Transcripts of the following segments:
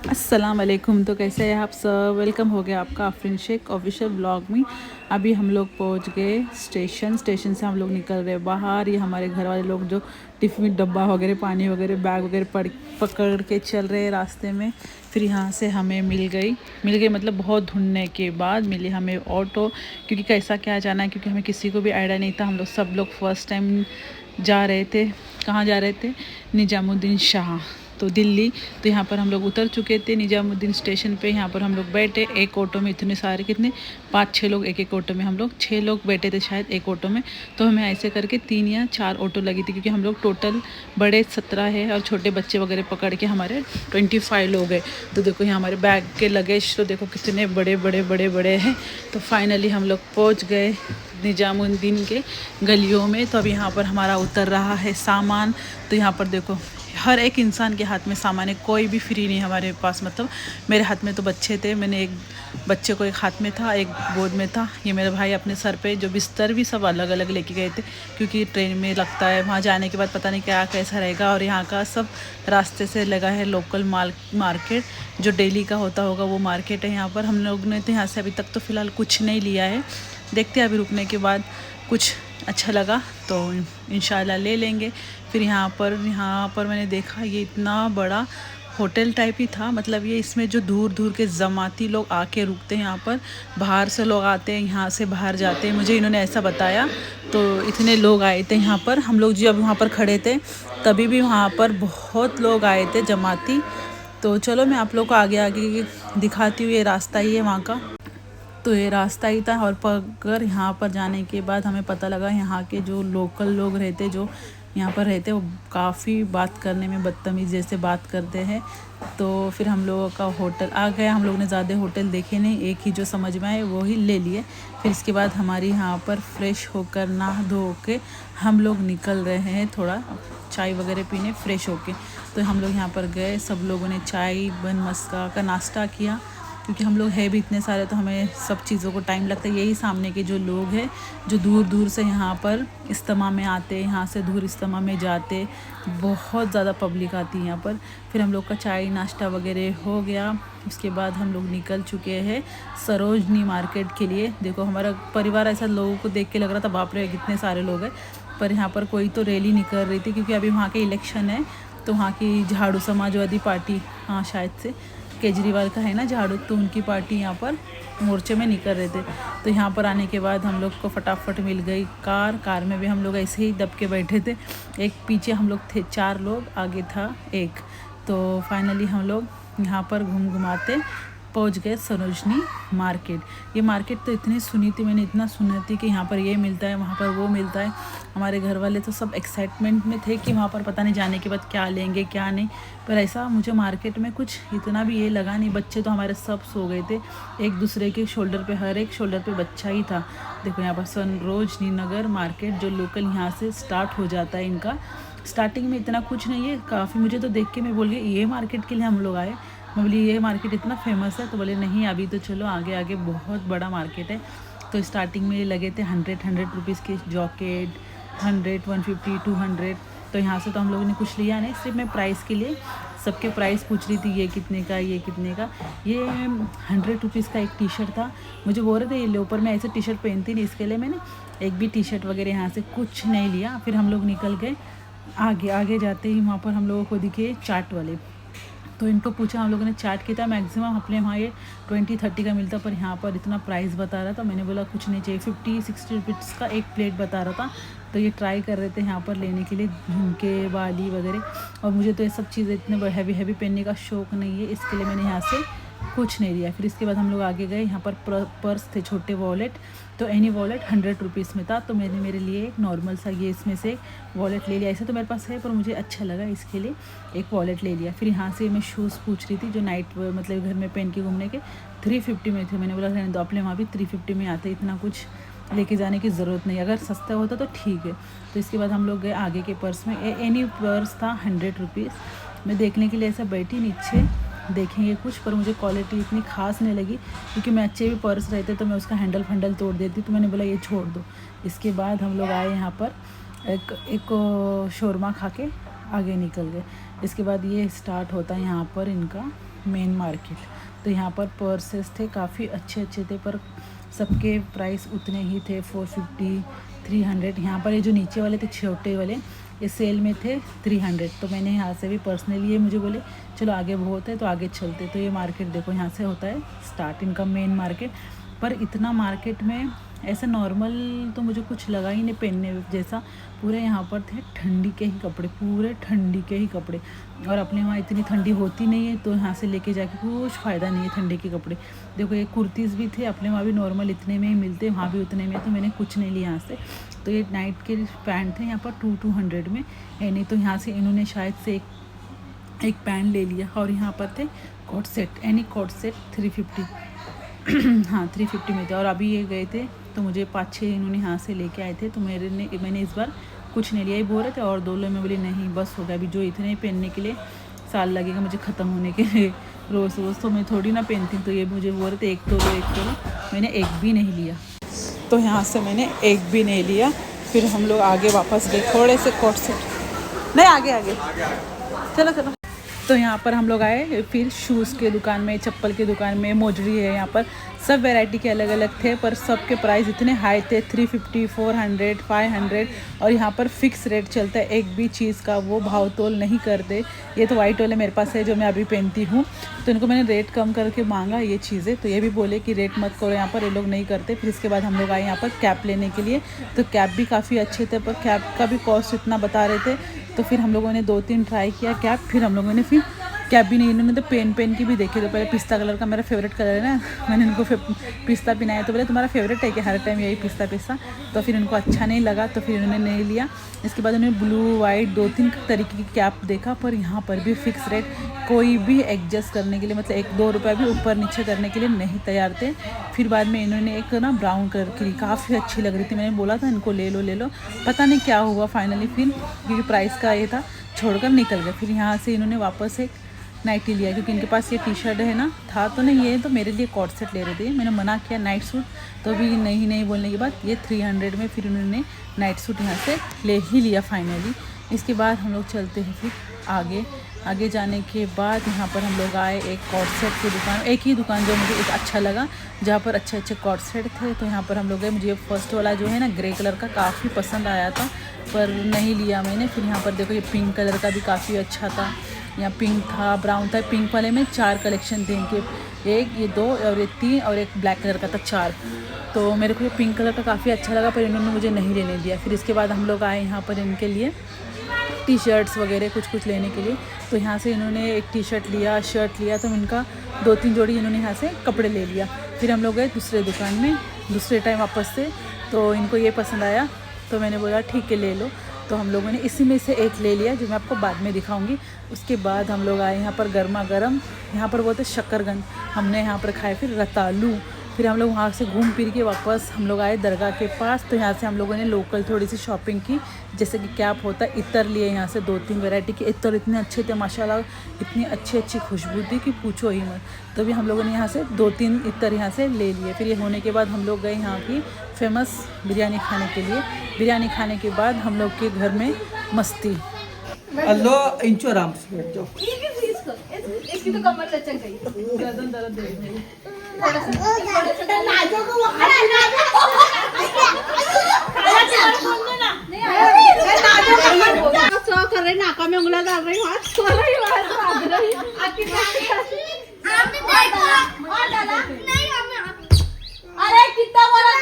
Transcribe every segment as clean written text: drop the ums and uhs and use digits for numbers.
अस्सलाम वालेकुम। तो कैसे हैं आप सब? वेलकम हो गया आपका आफरीन शेख ऑफिशियल ब्लॉग में। अभी हम लोग पहुंच गए स्टेशन से हम लोग निकल रहे बाहर। ये हमारे घर वाले लोग जो टिफ़िन डब्बा वगैरह, पानी वगैरह, बैग वगैरह पकड़ के चल रहे रास्ते में। फिर यहाँ से हमें मिल गई मतलब बहुत ढूंढने के बाद मिली हमें ऑटो। क्योंकि कैसा क्या जाना है, क्योंकि हमें किसी को भी आइडिया नहीं था। हम लोग सब लोग फर्स्ट टाइम जा रहे थे। कहाँ जा रहे थे? निजामुद्दीन शाह, तो दिल्ली। तो यहाँ पर हम लोग उतर चुके थे निजामुद्दीन स्टेशन पे। यहाँ पर हम लोग बैठे एक ऑटो में, इतने सारे, कितने 5-6 लोग एक ऑटो में, हम लोग 6 लोग बैठे थे शायद एक ऑटो में। तो हमें ऐसे करके 3 या 4 ऑटो लगी थी, क्योंकि हम लोग टोटल बड़े 17 है और छोटे बच्चे वगैरह पकड़ के हमारे 25 लोग हैं। तो देखो यहाँ हमारे बैग के लगेज तो देखो कितने बड़े बड़े बड़े बड़े हैं। तो फाइनली हम लोग पहुँच गए निजामुद्दीन के गलियों में। तो अब यहाँ पर हमारा उतर रहा है सामान। तो यहाँ पर देखो हर एक इंसान के हाथ में सामान है, कोई भी फ्री नहीं हमारे पास। मतलब मेरे हाथ में तो बच्चे थे, मैंने एक बच्चे को एक हाथ में था, एक गोद में था। ये मेरे भाई अपने सर पे जो बिस्तर भी सब अलग अलग लेके गए थे, क्योंकि ट्रेन में लगता है वहाँ जाने के बाद पता नहीं क्या कैसा रहेगा। और यहाँ का सब रास्ते से लगा है लोकल मार्केट, जो डेली का होता होगा वो मार्केट है यहाँ पर। हम लोग ने तो यहाँ से अभी तक तो फ़िलहाल कुछ नहीं लिया है, देखते हैं अभी रुकने के बाद कुछ अच्छा लगा तो इंशाल्लाह ले लेंगे। फिर यहाँ पर मैंने देखा ये इतना बड़ा होटल टाइप ही था। मतलब ये इसमें जो दूर दूर के जमाती लोग आके रुकते हैं, यहाँ पर बाहर से लोग आते हैं, यहाँ से बाहर जाते हैं, मुझे इन्होंने ऐसा बताया। तो इतने लोग आए थे यहाँ पर। हम लोग जब वहाँ पर खड़े थे तभी भी वहाँ पर बहुत लोग आए थे जमाती। तो चलो मैं आप लोग को आगे आगे दिखाती हूँ। ये रास्ता ही है वहाँ का। तो ये रास्ता ही था। और पर यहाँ पर जाने के बाद हमें पता लगा यहाँ के जो लोकल लोग रहते, जो यहाँ पर रहते, वो काफ़ी बात करने में बदतमीज़ जैसे बात करते हैं। तो फिर हम लोगों का होटल आ गया। हम लोग ने ज़्यादा होटल देखे नहीं, एक ही जो समझ में आए वो ही ले लिए। फिर इसके बाद हमारी यहाँ पर फ्रेश होकर नहा धो के हम लोग निकल रहे हैं थोड़ा चाय वगैरह पीने, फ्रेश होके। तो हम लोग यहाँ पर गए, सब लोगों ने चाय बन मस्का का नाश्ता किया। क्योंकि हम लोग है भी इतने सारे तो हमें सब चीज़ों को टाइम लगता है। यही सामने के जो लोग हैं जो दूर दूर से यहाँ पर इज्तिमा में आते, यहाँ से दूर इज्तिमा में जाते, बहुत ज़्यादा पब्लिक आती है यहाँ पर। फिर हम लोग का चाय नाश्ता वगैरह हो गया। उसके बाद हम लोग निकल चुके हैं सरोजनी मार्केट के लिए। देखो हमारा परिवार ऐसा लोगों को देख के लग रहा था बाप रे कितने सारे लोग हैं, पर यहाँ पर कोई तो रैली निकल रही थी, क्योंकि अभी वहाँ के इलेक्शन है। तो वहाँ की झाड़ू समाजवादी पार्टी, हाँ शायद से केजरीवाल का है ना झाड़ू, तो उनकी पार्टी यहाँ पर मोर्चे में निकल रहे थे। तो यहाँ पर आने के बाद हम लोग को फटाफट मिल गई कार में भी हम लोग ऐसे ही दब के बैठे थे। एक पीछे हम लोग थे 4 लोग, आगे था एक। तो फाइनली हम लोग यहाँ पर घूमाते पहुँच गए सरोजनी मार्केट। ये मार्केट तो इतनी सुनी थी मैंने, इतना सुनी थी कि यहाँ पर ये मिलता है, वहाँ पर वो मिलता है। हमारे घर वाले तो सब एक्साइटमेंट में थे कि वहाँ पर पता नहीं जाने के बाद क्या लेंगे क्या नहीं। पर ऐसा मुझे मार्केट में कुछ इतना भी ये लगा नहीं। बच्चे तो हमारे सब सो गए थे, एक दूसरे के शोल्डर पे, हर एक शोल्डर पे बच्चा ही था। देखो यहाँ पर सरोजनी नगर मार्केट जो लोकल यहाँ से स्टार्ट हो जाता है इनका। स्टार्टिंग में इतना कुछ नहीं है, काफ़ी मुझे तो देख के मैं बोल गई ये मार्केट के लिए हम लोग आए। मैं बोली ये मार्केट इतना फेमस है, तो बोले नहीं अभी तो चलो आगे आगे बहुत बड़ा मार्केट है। तो स्टार्टिंग में लगे थे 100 रुपीज़ के जॉकेट, 100, 150, 200। तो यहाँ से तो हम लोगों ने कुछ लिया नहीं, सिर्फ मैं प्राइस के लिए सबके प्राइस पूछ रही थी, ये कितने का, ये कितने का। ये 100 रुपीज़ का एक टी शर्ट था, मुझे बोल रहे थे ये लो, पर मैं ऐसे टी शर्ट पहनती नहीं, इसके लिए मैंने एक भी टी शर्ट वगैरह यहाँ से कुछ नहीं लिया। फिर हम लोग निकल गए आगे। आगे जाते ही वहाँ पर हम लोगों को दिखे चाट वाले। तो इनको पूछा, हम लोगों ने चाट किया था। मैक्सिमम अपने वहाँ ये 20-30 का मिलता, पर यहाँ पर इतना प्राइस बता रहा था। मैंने बोला कुछ नहीं चाहिए, 50-60 रुपीज़ का एक प्लेट बता रहा था। तो ये ट्राई कर रहे थे यहाँ पर लेने के लिए झुमके बाली वगैरह। और मुझे तो ये सब चीज़ें इतने हैवी पहनने का शौक़ नहीं है, इसके लिए मैंने यहाँ से कुछ नहीं लिया। फिर इसके बाद हम लोग आगे गए, यहाँ पर पर्स थे, छोटे वॉलेट। तो एनी वॉलेट 100 रुपीज़ में था, तो मैंने मेरे लिए एक नॉर्मल सा ये इसमें से वॉलेट ले लिया। ऐसे तो मेरे पास है, पर मुझे अच्छा लगा इसके लिए एक वॉलेट ले लिया। फिर यहाँ से मैं शूज़ पूछ रही थी जो नाइट मतलब घर में पहन के घूमने के, 350 में थे। मैंने बोला रहने दो, अपने वहाँ भी 350 में आते, इतना कुछ लेके जाने की ज़रूरत नहीं, अगर सस्ता होता तो ठीक है। तो इसके बाद हम लोग गए आगे के पर्स में। एनी पर्स था 100 रुपीज़। मैं देखने के लिए ऐसा बैठी नीचे देखेंगे कुछ, पर मुझे क्वालिटी इतनी ख़ास नहीं लगी, क्योंकि मैं अच्छे भी पर्स रहते तो मैं उसका हैंडल फंडल तोड़ देती। तो मैंने बोला ये छोड़ दो। इसके बाद हम लोग आए यहाँ पर एक शोरमा खा के आगे निकल गए। इसके बाद ये स्टार्ट होता है यहाँ पर इनका मेन मार्केट। तो यहाँ पर पर्सेस थे, काफ़ी अच्छे अच्छे थे, पर सबके प्राइस उतने ही थे, 450 300। यहाँ पर ये जो नीचे वाले थे छोटे वाले, ये सेल में थे 300। तो मैंने यहाँ से भी पर्सनली, ये मुझे बोले चलो आगे बहुत है तो आगे चलते। तो ये मार्केट देखो, यहाँ से होता है स्टार्ट इनका मेन मार्केट। पर इतना मार्केट में ऐसा नॉर्मल तो मुझे कुछ लगा ही नहीं पहनने जैसा। पूरे यहाँ पर थे ठंडी के ही कपड़े, पूरे ठंडी के ही कपड़े। और अपने वहाँ इतनी ठंडी होती नहीं है, तो यहाँ से लेके जाके कुछ फ़ायदा नहीं है ठंडी के कपड़े। देखो ये कुर्तीज़ भी थे, अपने वहाँ भी नॉर्मल इतने में ही मिलते, वहाँ भी उतने में, तो मैंने कुछ नहीं लिया यहाँ से। तो ये नाइट के पैंट थे यहाँ पर 200 में, नहीं तो यहाँ से इन्होंने शायद से एक पैंट ले लिया। और यहाँ पर थे coat set, any coat set 350 हाँ 350 में थे। और अभी ये गए थे तो मुझे 5-6 इन्होंने यहाँ से लेके आए थे, तो मैंने इस बार कुछ नहीं लिया। ही बोल रहे थे और 2 लो, मैं बोली नहीं बस हो गया, अभी जो इतने पहनने के लिए साल लगेगा मुझे ख़त्म होने के लिए, रोज़ रोज़ तो मैं थोड़ी ना पहनती। तो ये मुझे बोल रहे थे एक तो लो, मैंने एक भी नहीं लिया। तो यहाँ से मैंने एक भी नहीं लिया। फिर हम लोग आगे वापस गए, थोड़े से कोट सेट नहीं, आगे चलो। तो यहाँ पर हम लोग आए फिर शूज़ के दुकान में, चप्पल के दुकान में, मोजरी है यहाँ पर, सब वैरायटी के अलग अलग थे, पर सबके प्राइस इतने हाई थे, 350 400 500। और यहाँ पर फिक्स रेट चलता है, एक भी चीज़ का वो भाव तोल नहीं करते। ये तो वाइट वाले मेरे पास है जो मैं अभी पहनती हूँ, तो इनको मैंने रेट कम करके मांगा ये चीज़ें, तो ये भी बोले कि रेट मत करो यहाँ पर, ये लोग नहीं करते। फिर इसके बाद हम लोग आए यहाँ पर कैप लेने के लिए, तो कैप भी काफ़ी अच्छे थे, पर कैप का भी कॉस्ट इतना बता रहे थे। तो फिर हम लोगों ने 2-3 ट्राई किया कैप, फिर हम लोगों ने फिर कैप भी नहीं, इन्होंने तो पेन की भी देखी। तो पहले पिस्ता कलर का मेरा फेवरेट कलर है ना, मैंने इनको पिस्ता पहनाया, तो बोले तुम्हारा फेवरेट है कि हर टाइम यही पिस्ता। तो फिर इनको अच्छा नहीं लगा, तो फिर इन्होंने नहीं लिया। इसके बाद उन्होंने ब्लू वाइट 2-3 तरीके की कैप देखा, पर यहाँ पर भी फिक्स रेट, कोई भी एडजस्ट करने के लिए, मतलब 1-2 रुपये भी ऊपर नीचे करने के लिए नहीं तैयार थे। फिर बाद में इन्होंने एक ना ब्राउन कलर की काफ़ी अच्छी लग रही थी, मैंने बोला था इनको ले लो, पता नहीं क्या हुआ फाइनली, फिर क्योंकि प्राइस का ये था छोड़कर निकल गए। फिर यहाँ से इन्होंने वापस एक नाइटी लिया, क्योंकि इनके पास ये टी शर्ट है ना, था तो नहीं, ये तो मेरे लिए कॉट सेट ले रहे थे। मैंने मना किया नाइट सूट, तो भी नहीं बोलने के बाद ये 300 में फिर उन्होंने नाइट सूट यहाँ से ले ही लिया फाइनली। इसके बाद हम लोग चलते हैं फिर आगे जाने के बाद यहाँ पर हम लोग आए एक कॉट सेट की दुकान, एक ही दुकान जो मुझे एक अच्छा लगा, जहाँ पर अच्छे कॉट सेट थे। तो यहाँ पर हम लोग गए, मुझे फर्स्ट वाला जो है ना ग्रे कलर का काफ़ी पसंद आया था, पर नहीं लिया मैंने। फिर यहाँ पर देखो ये पिंक कलर का भी काफ़ी अच्छा था, यहाँ पिंक था, ब्राउन था। पिंक वाले में 4 कलेक्शन थे इनके, 1 ये 2 और ये 3 और एक ब्लैक कलर का था 4। तो मेरे को ये पिंक कलर का काफ़ी अच्छा लगा, पर इन्होंने मुझे नहीं लेने दिया। फिर इसके बाद हम लोग आए यहाँ पर इनके लिए टी शर्ट्स वगैरह कुछ लेने के लिए। तो यहाँ से इन्होंने एक टी शर्ट लिया, शर्ट लिया, तो इनका 2-3 जोड़ी इन्होंने यहाँ से कपड़े ले लिया। फिर हम लोग गए दूसरे दुकान में, दूसरे टाइम वापस से, तो इनको ये पसंद आया, तो मैंने बोला ठीक है ले लो। तो हम लोगों ने इसी में से एक ले लिया, जो मैं आपको बाद में दिखाऊंगी। उसके बाद हम लोग आए यहाँ पर गर्मा गर्म, यहाँ पर बोलते शक्करगंज, हमने यहाँ पर खाए फिर रतालू। फिर हम लोग वहाँ से घूम फिर के वापस हम लोग आए दरगाह के पास। तो यहाँ से हम लोगों ने लोकल थोड़ी सी शॉपिंग की, जैसे कि कैप होता है, इत्र लिए यहाँ से 2-3 वैरायटी के इत्र, इतने अच्छे थे माशाल्लाह, इतनी अच्छी खुशबू थी कि पूछो ही मत। तो भी हम लोगों ने यहाँ से 2-3 इत्र यहाँ से ले लिए। फिर ये होने के बाद हम लोग गए यहाँ की फेमस बिरयानी खाने के लिए। बिरयानी खाने के बाद हम लोग के घर में मस्ती। अल्लाह इंचो आराम से बैठ जाओ। इसकी तो कमर लचक गई। गर्दन दर्द दे रही है। कर रहे नाका में उंगला डाल रही हाथ सो रही अरे कितना बड़ा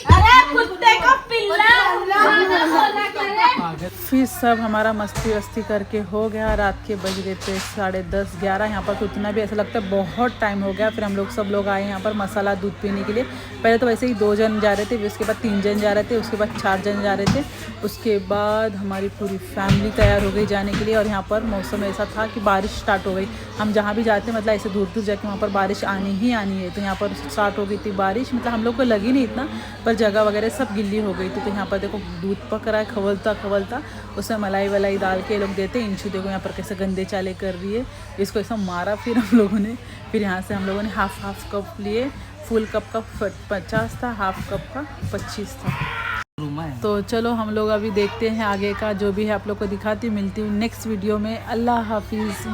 अरे कुत्ते को पिल्ला। फिर सब हमारा मस्ती वस्ती करके हो गया, रात के बज गए थे 10:30-11। यहाँ पर तो उतना भी ऐसा लगता है बहुत टाइम हो गया। फिर हम लोग सब लोग आए यहाँ पर मसाला दूध पीने के लिए। पहले तो वैसे ही 2 जन जा रहे थे, उसके बाद 3 जन जा रहे थे, उसके बाद 4 जन जा रहे थे। उसके बाद हमारी पूरी फैमिली तैयार हो गई जाने के लिए। और यहाँ पर मौसम ऐसा था कि बारिश स्टार्ट हो गई। हम जहाँ भी जाते मतलब ऐसे दूर दूर जाके वहाँ पर बारिश आनी ही आनी है। तो यहाँ पर स्टार्ट हो गई थी बारिश, मतलब हम लोग को लगी नहीं इतना, पर जगह वगैरह सब गिल्ली हो गई थी। तो यहाँ पर देखो दूध पक रहा है खवलता खवलता, उसमें मलाई वलाई डाल के ये लोग देते हैं। इंशु देखो यहाँ पर कैसे गंदे चाले कर रही है, इसको ऐसा मारा फिर हम लोगों ने। फिर यहाँ से हम लोगों ने हाफ कप लिए, फुल कप का 50 था, हाफ कप का 25 था। तो चलो हम लोग अभी देखते हैं आगे का जो भी है, आप लोग को दिखाती हूँ। मिलती हूँ नेक्स्ट वीडियो में। अल्लाह हाफिज़।